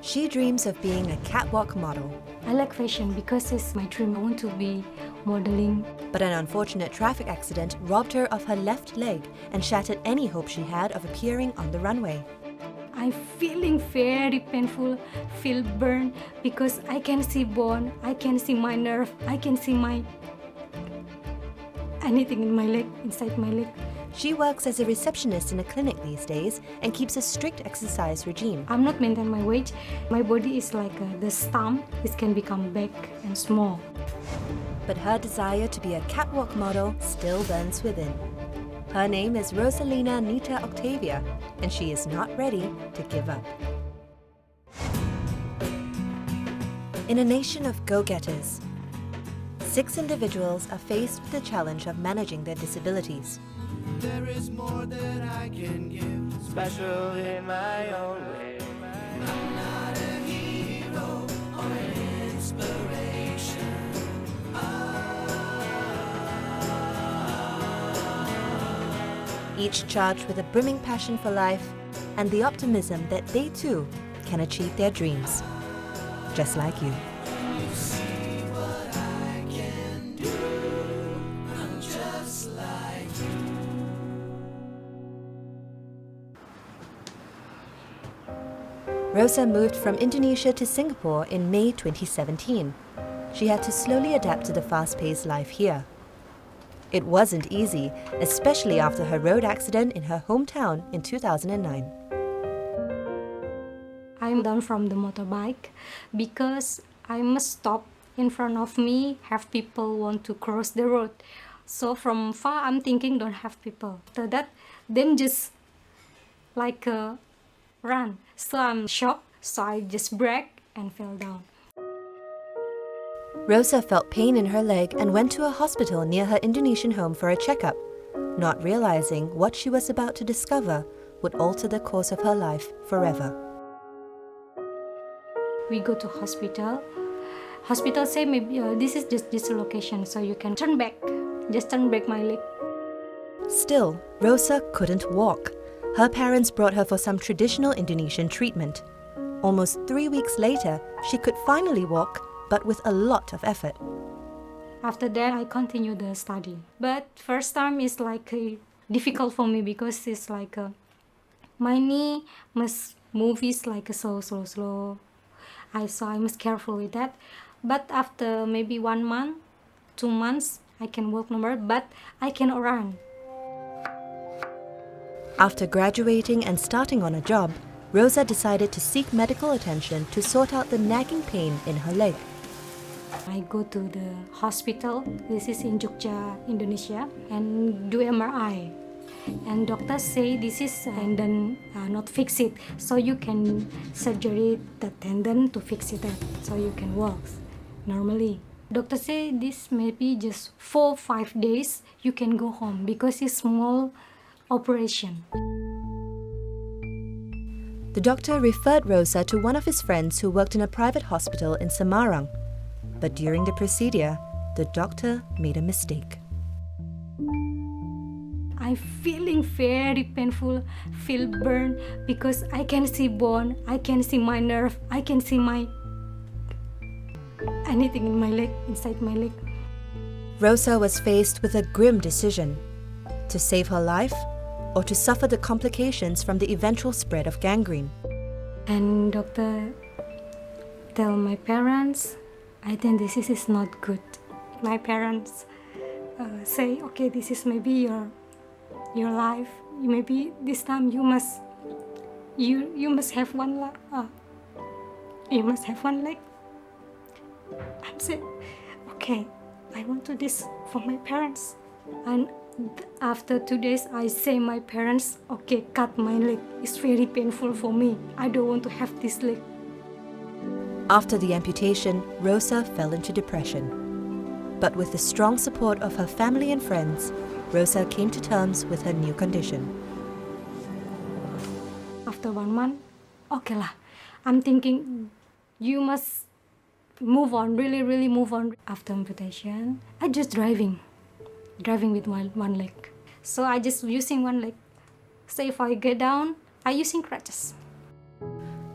She dreams of being a catwalk model. I like fashion because it's my dream. I want to be modeling. But an unfortunate traffic accident robbed her of her left leg and shattered any hope she had of appearing on the runway. I'm feeling very painful, feel burned because I can see bone, I can see my nerve, I can see my anything in my leg, inside my leg. She works as a receptionist in a clinic these days and keeps a strict exercise regime. I'm not maintaining my weight. My body is like the stump. It can become big and small. But her desire to be a catwalk model still burns within. Her name is Rosalina Nita Octavia, and she is not ready to give up. In a nation of go-getters, 6 individuals are faced with the challenge of managing their disabilities. There is more that I can give, special in my own way. I'm not a hero or an inspiration. Each charged with a brimming passion for life and the optimism that they too can achieve their dreams, just like you. You see what I can do. I'm just like you. Rosa moved from Indonesia to Singapore in May 2017. She had to slowly adapt to the fast-paced life here. It wasn't easy, especially after her road accident in her hometown in 2009. I'm down from the motorbike because I must stop in front of me, have people want to cross the road. So from far, I'm thinking don't have people. After that, then just like run. So I'm shocked, so I just brake and fell down. Rosa felt pain in her leg and went to a hospital near her Indonesian home for a checkup, not realizing what she was about to discover would alter the course of her life forever. We go to hospital. Hospital say maybe this is just dislocation, so you can turn back. Just turn back my leg. Still, Rosa couldn't walk. Her parents brought her for some traditional Indonesian treatment. Almost 3 weeks later, she could finally walk, but with a lot of effort. After that, I continue the study. But first time is like difficult for me because it's like my knee must move is like slow. So I must careful with that. But after maybe 1 month, 2 months, I can walk normal, but I cannot run. After graduating and starting on a job, Rosa decided to seek medical attention to sort out the nagging pain in her leg. I go to the hospital, this is in Jogja, Indonesia, and do MRI. And doctors say this is tendon not fix it, so you can surgery the tendon to fix it, so you can walk normally. Doctor say this may be just 4-5 days, you can go home because it's small operation. The doctor referred Rosa to one of his friends who worked in a private hospital in Semarang. But during the procedure, the doctor made a mistake. I'm feeling very painful, feel burned because I can see bone, I can see my nerve, I can see my anything in my leg, inside my leg. Rosa was faced with a grim decision: to save her life or to suffer the complications from the eventual spread of gangrene. And doctor tell my parents, I think this is not good. My parents say, okay, this is maybe your life. Maybe this time you must have one leg. You must have one leg. I said, okay, I want to do this for my parents. And after 2 days, I say my parents, okay, cut my leg. It's very painful for me. I don't want to have this leg. After the amputation, Rosa fell into depression. But with the strong support of her family and friends, Rosa came to terms with her new condition. After 1 month, okay lah. I'm thinking, you must move on, really move on. After amputation, I just driving with one leg. So I just using one leg. So if I get down, I using crutches.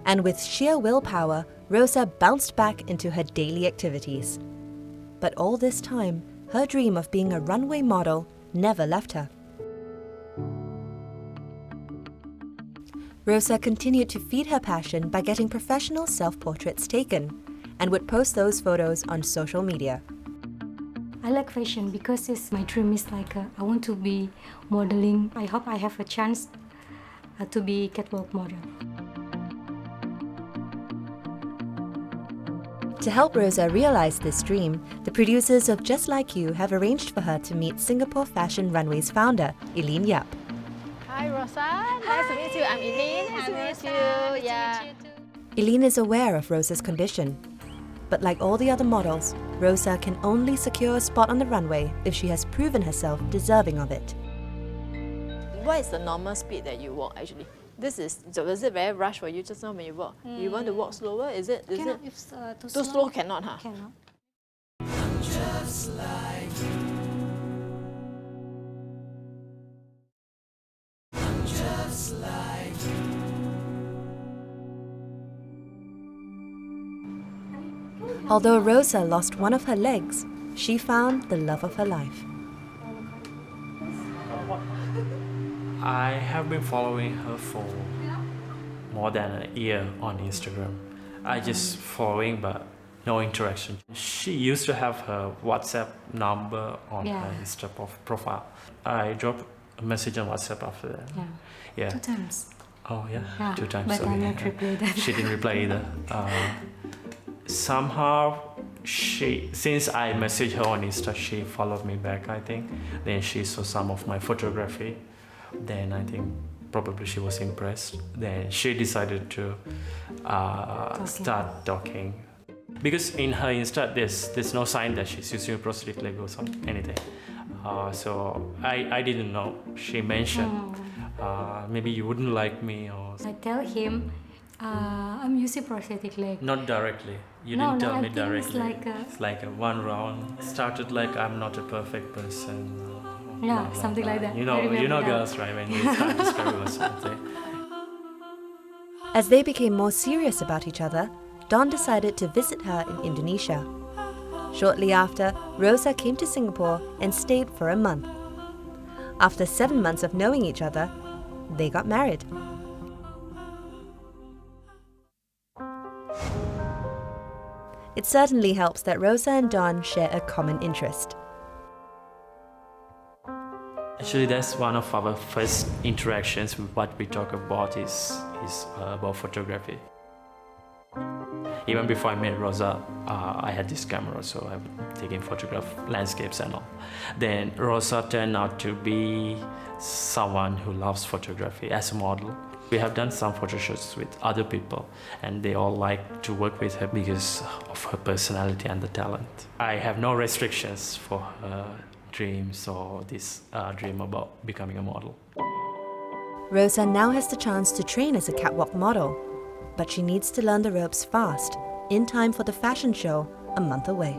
And with sheer willpower, Rosa bounced back into her daily activities. But all this time, her dream of being a runway model never left her. Rosa continued to feed her passion by getting professional self-portraits taken and would post those photos on social media. I like fashion because my dream is like I want to be modeling. I hope I have a chance to be catwalk model. To help Rosa realize this dream, the producers of Just Like You have arranged for her to meet Singapore Fashion Runway's founder, Eileen Yap. Hi Rosa, nice to meet you. I'm Eileen. Nice to meet you. Yeah. Eileen is aware of Rosa's condition. But like all the other models, Rosa can only secure a spot on the runway if she has proven herself deserving of it. What is the normal speed that you walk actually? Was it very rush for you just now when you walk? You want to walk slower? Is it? Too slow cannot, huh? Cannot. I'm just like you. I'm just like you. Although Rosa lost one of her legs, she found the love of her life. I have been following her for more than a year on Instagram. I just following but no interaction. She used to have her WhatsApp number on her Insta profile. I dropped a message on WhatsApp after that. Yeah. 2 times. Oh yeah, 2 times. But okay. I not reply that. She didn't reply either. Somehow since I messaged her on Insta, she followed me back, I think. Then she saw some of my photography. Then I think probably she was impressed. Then she decided to start talking. Because in her Insta, there's no sign that she's using a prosthetic leg or something, anything. So I didn't know. She mentioned, maybe you wouldn't like me or... I tell him, I'm using prosthetic leg. Not directly. You didn't tell me directly. It's like a one round. Started like I'm not a perfect person. Yeah, blah, blah, something blah. like that. You know girls, right? When you start to struggle or something. As they became more serious about each other, Don decided to visit her in Indonesia. Shortly after, Rosa came to Singapore and stayed for a month. After 7 months of knowing each other, they got married. It certainly helps that Rosa and Don share a common interest. Actually, that's one of our first interactions with what we talk about is about photography. Even before I met Rosa, I had this camera, so I was taking photograph landscapes and all. Then Rosa turned out to be someone who loves photography as a model. We have done some photo shoots with other people, and they all like to work with her because of her personality and the talent. I have no restrictions for her dreams or this dream about becoming a model. Rosa now has the chance to train as a catwalk model, but she needs to learn the ropes fast, in time for the fashion show a month away.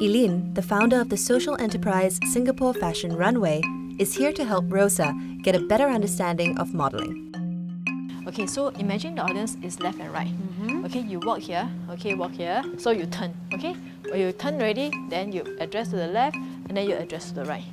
Eileen, the founder of the social enterprise Singapore Fashion Runway, is here to help Rosa get a better understanding of modeling. Okay, so imagine the audience is left and right. Okay, you walk here, walk here. So you turn, okay? When you turn ready, then you address to the left, and then you address to the right.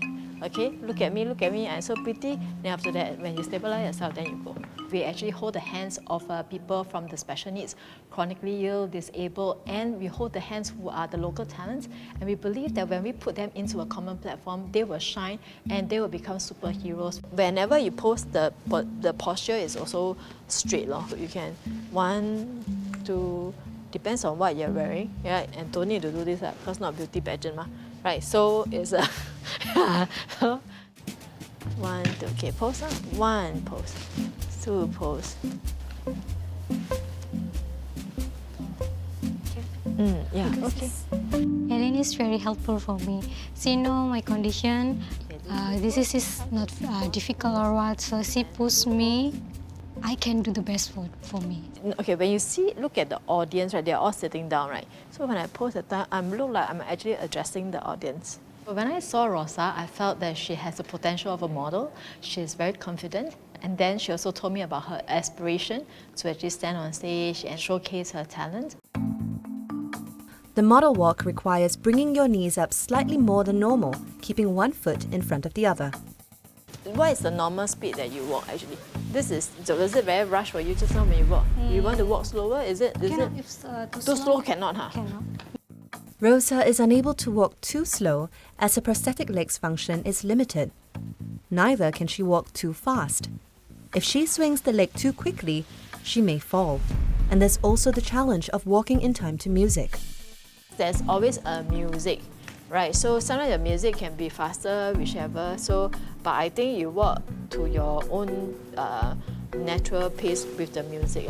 Okay, look at me, I'm so pretty. Then after that, when you stabilize yourself, then you go. We actually hold the hands of people from the special needs, chronically ill, disabled, and we hold the hands who are the local talents. And we believe that when we put them into a common platform, they will shine and they will become superheroes. Whenever you pose, the posture is also straight. You can 1, 2, depends on what you're wearing, right? And don't need to do this because not beauty pageant, right? So it's a 1, 2, okay, pose. 1, pose. 2, pose. Yeah, okay. Eileen is very helpful for me. She knows my condition. This is not difficult or what, so she pushed me. I can do the best for me. Okay, when you look at the audience, right, they're all sitting down, right? So when I pose the time, I look like I'm actually addressing the audience. When I saw Rosa, I felt that she has the potential of a model. She's very confident And then she also told me about her aspiration to actually stand on stage and showcase her talent. The model walk requires bringing your knees up slightly more than normal, keeping one foot in front of the other. What is the normal speed that you walk actually? Was it very rush for you just now when you walk? You want to walk slower? Is it? Too slow cannot, huh? Cannot. Rosa is unable to walk too slow as her prosthetic leg's function is limited. Neither can she walk too fast. If she swings the leg too quickly, she may fall. And there's also the challenge of walking in time to music. There's always a music, right? So sometimes the music can be faster, whichever. But I think you walk to your own natural pace with the music.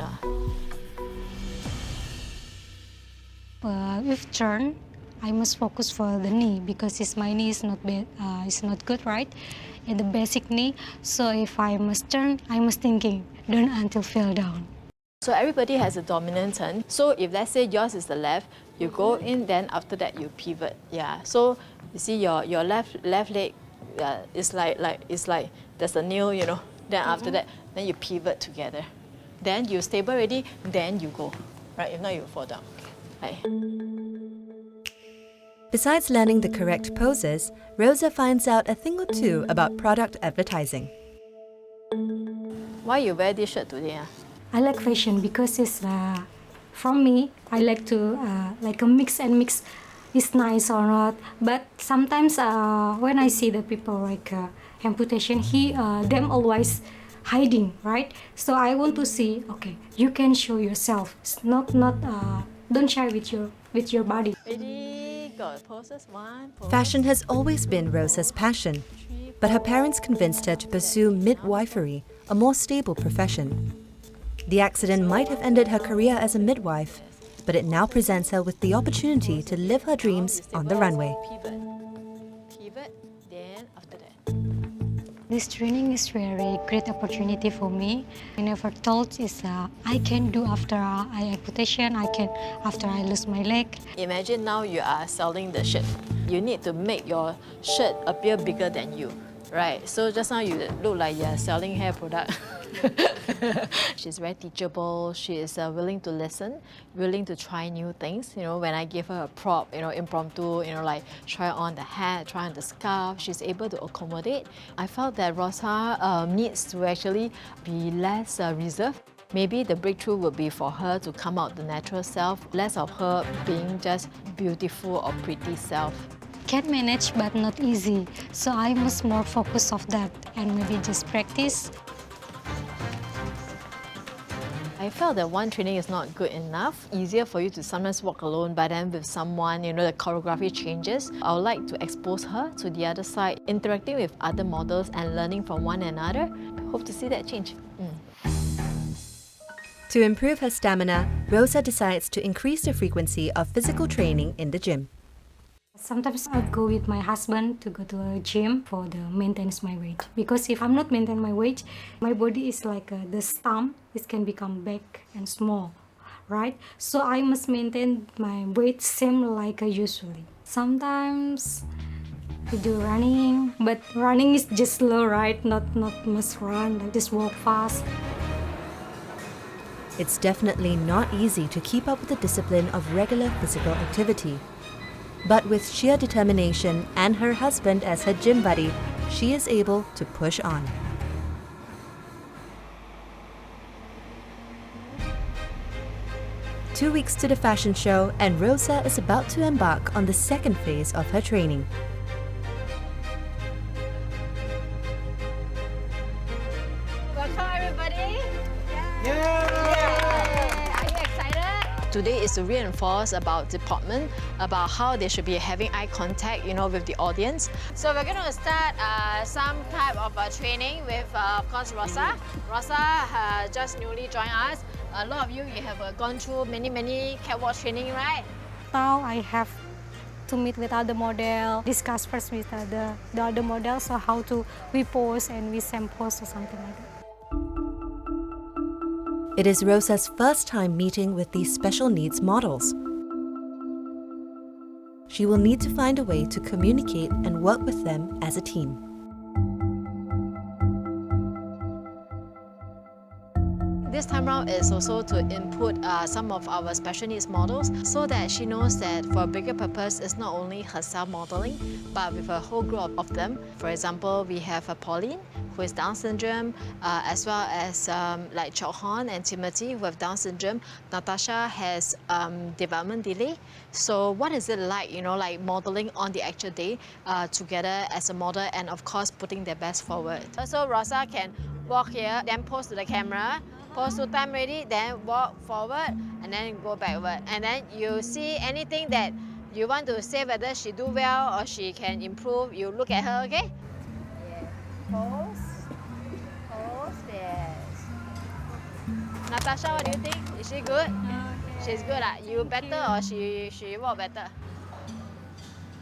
With turn, I must focus for the knee because my knee is not good, right? In the basic knee. So if I must turn, I must thinking, don't until fall down. So everybody has a dominant turn. So if let's say yours is the left, you go in, then after that you pivot. Yeah. So you see your left leg is like there's a nail, you know. Then after that, then you pivot together. Then you stable ready, then you go. Right? If not, you fall down. Right. Besides learning the correct poses, Rosa finds out a thing or two about product advertising. Why you wear this shirt today? I like fashion because it's from me. I like to like a mix and mix. Is nice or not? But sometimes when I see the people like amputation, them always hiding, right? So I want to see. Okay, you can show yourself. It's not don't share with your body. Ready? Got poses. One. Pose. Fashion has always been Rosa's passion, but her parents convinced her to pursue midwifery, a more stable profession. The accident might have ended her career as a midwife, but it now presents her with the opportunity to live her dreams on the runway. Pivot, then after that. This training is very great opportunity for me. I never thought I can do after amputation. I can after I lose my leg. Imagine now you are selling the shirt. You need to make your shirt appear bigger than you, right? So just now you look like you're selling hair product. She's very teachable. She is willing to listen, willing to try new things. You know, when I give her a prop, you know, impromptu, you know, like try on the hat, try on the scarf, she's able to accommodate. I felt that Rosa needs to actually be less reserved. Maybe the breakthrough would be for her to come out the natural self, less of her being just beautiful or pretty self. Can manage, but not easy. So I must more focus of that and maybe just practice. I felt that one training is not good enough. Easier for you to sometimes walk alone, but then with someone, you know, the choreography changes. I would like to expose her to the other side, interacting with other models and learning from one another. Hope to see that change. To improve her stamina, Rosa decides to increase the frequency of physical training in the gym. Sometimes I go with my husband to go to a gym for the maintenance my weight. Because if I'm not maintaining my weight, my body is like the stump. It can become big and small, right? So I must maintain my weight same like usually. Sometimes we do running, but running is just slow, right? Not must run, like just walk fast. It's definitely not easy to keep up with the discipline of regular physical activity. But with sheer determination and her husband as her gym buddy, she is able to push on. Two weeks to the fashion show, and Rosa is about to embark on the second phase of her training. Welcome everybody! Yeah. Are you excited? Today is to reinforce about deportment, about how they should be having eye contact, you know, with the audience. So we're going to start some type of training with, of course, Rosa. Rosa just newly joined us. A lot of you have gone through many catwalk training, right? Now I have to meet with other model, discuss first with the other model, so how to we pose and we same pose or something like that. It is Rosa's first time meeting with these special needs models. She will need to find a way to communicate and work with them as a team. this time around is also to input some of our special needs models so that she knows that for a bigger purpose, it's not only herself modeling, but with a whole group of them. For example, we have Pauline, who is Down syndrome, as well as like Chokhon and Timothy, who have Down syndrome. Natasha has development delay. So what is it like, you know, like modeling on the actual day together as a model, and of course putting their best forward. So Rosa can walk here, then pose to the camera, pose to time ready, then walk forward, and then go backward. And then you see anything that you want to say whether she do well or she can improve, you look at her, okay? Yeah. Pose. Pose, yes. Natasha, what do you think? Is she good? She's good. You better or she walk better?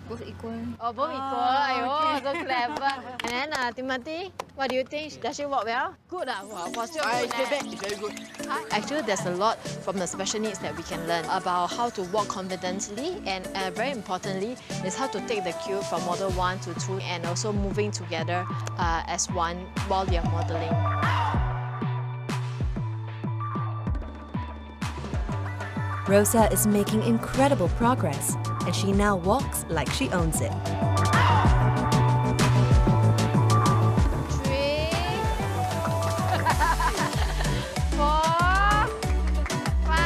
Both equal. Oh, both equal. Oh, so clever. And then Timothy, what do you think? Does she walk well? Good. Wow, for sure. It's very good. Actually, there's a lot from the special needs that we can learn about how to walk confidently, and very importantly is how to take the cue from model 1 to 2 and also moving together as one while you're modeling. Rosa is making incredible progress, and she now walks like she owns it. 3, 4, 5.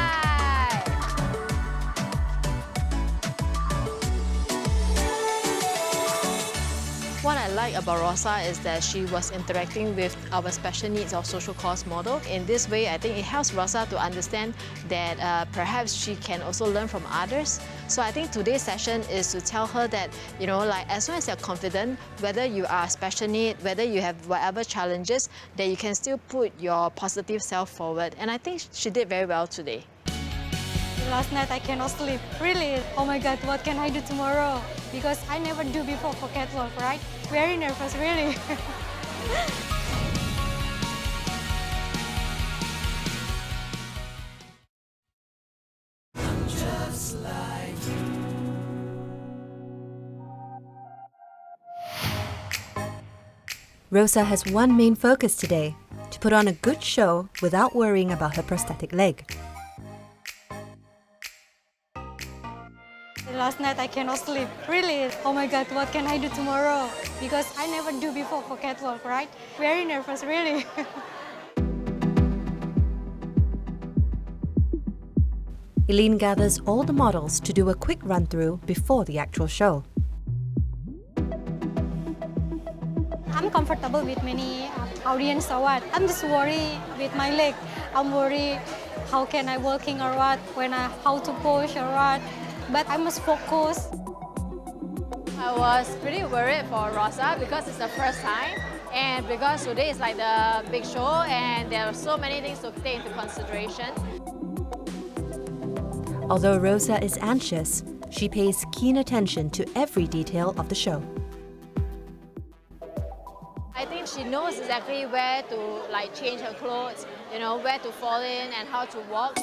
What I like about Rosa is that she was interacting with our special needs or social cause model. In this way, I think it helps Rosa to understand that perhaps she can also learn from others. So I think today's session is to tell her that, you know, like as long as you're confident, whether you are special need, whether you have whatever challenges, that you can still put your positive self forward. And I think she did very well today. Last night I cannot sleep, really. Oh my God, what can I do tomorrow? Because I never do before for catwalk, right? Very nervous, really. Just like Rosa has one main focus today: to put on a good show without worrying about her prosthetic leg. Last night I cannot sleep, really. Oh my God, what can I do tomorrow? Because I never do before for catwalk, right? Very nervous, really. Eileen gathers all the models to do a quick run-through before the actual show. I'm comfortable with many audience or what. I'm just worried with my leg. I'm worried how can I walking or what, how to push or what. But I must focus. I was pretty worried for Rosa because it's the first time, and because today is like the big show and there are so many things to take into consideration. Although Rosa is anxious, she pays keen attention to every detail of the show. I think she knows exactly where to like change her clothes, you know, where to fall in and how to walk.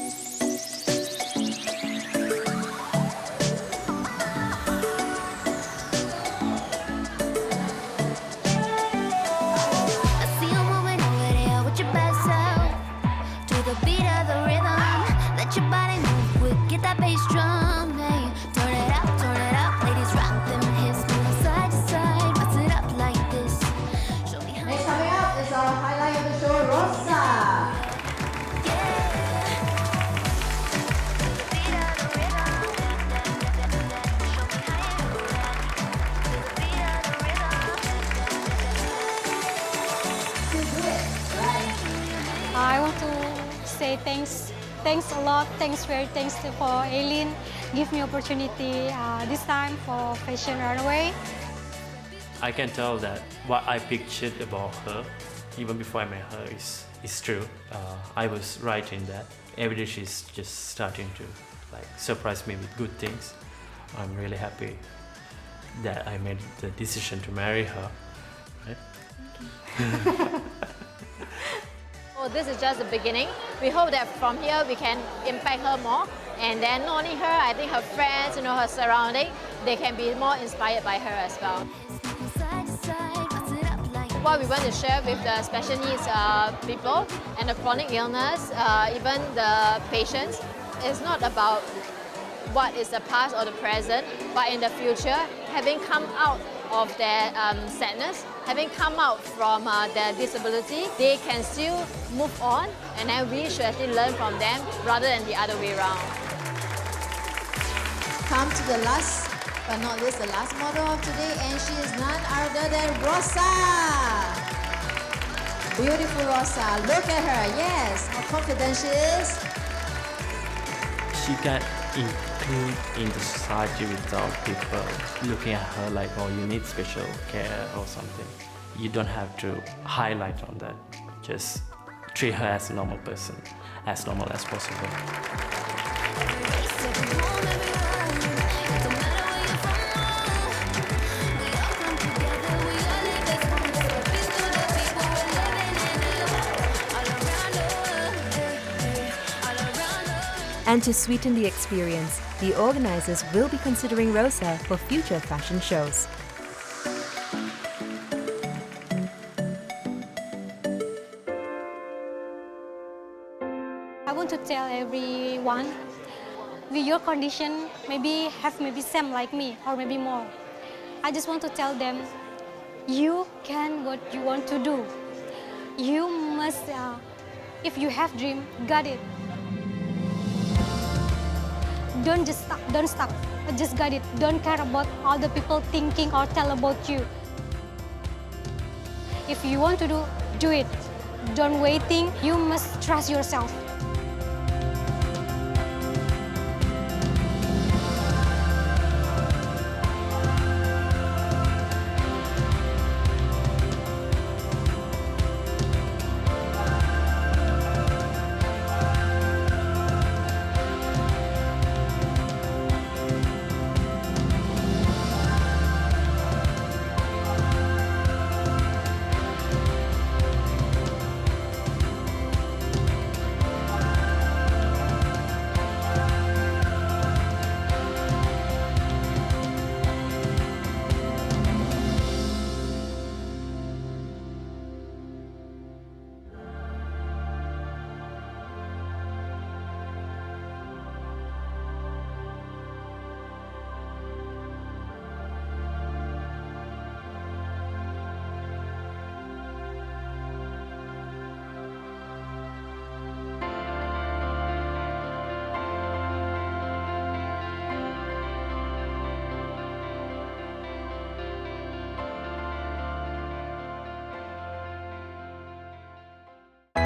I want to say thanks a lot, thanks for Eileen, give me opportunity this time for Fashion Runway. I can tell that what I pictured about her, even before I met her, is true. I was right in that. Every day she's just starting to like surprise me with good things. I'm really happy that I made the decision to marry her. Right? So this is just the beginning. We hope that from here we can impact her more, and then not only her, I think her friends, you know, her surrounding, they can be more inspired by her as well. what we want to share with the special needs people and the chronic illness, even the patients, is not about what is the past or the present, but in the future, having come out of their sadness, having come out from their disability, they can still move on, and then we should actually learn from them rather than the other way around. Come to the last but not least, the last model of today, and she is none other than Rosa. Beautiful Rosa, look at her, yes, how confident she is. She can include in the society without people looking at her like, oh, you need special care or something. You don't have to highlight on that. Just treat her as a normal person, as normal as possible. And to sweeten the experience, the organizers will be considering Rosa for future fashion shows. I want to tell everyone, with your condition, maybe same like me or maybe more. I just want to tell them, you can what you want to do. You must, if you have dream, got it. Don't stop, just got it. Don't care about all the people thinking or tell about you. If you want to do it. Don't waiting, you must trust yourself.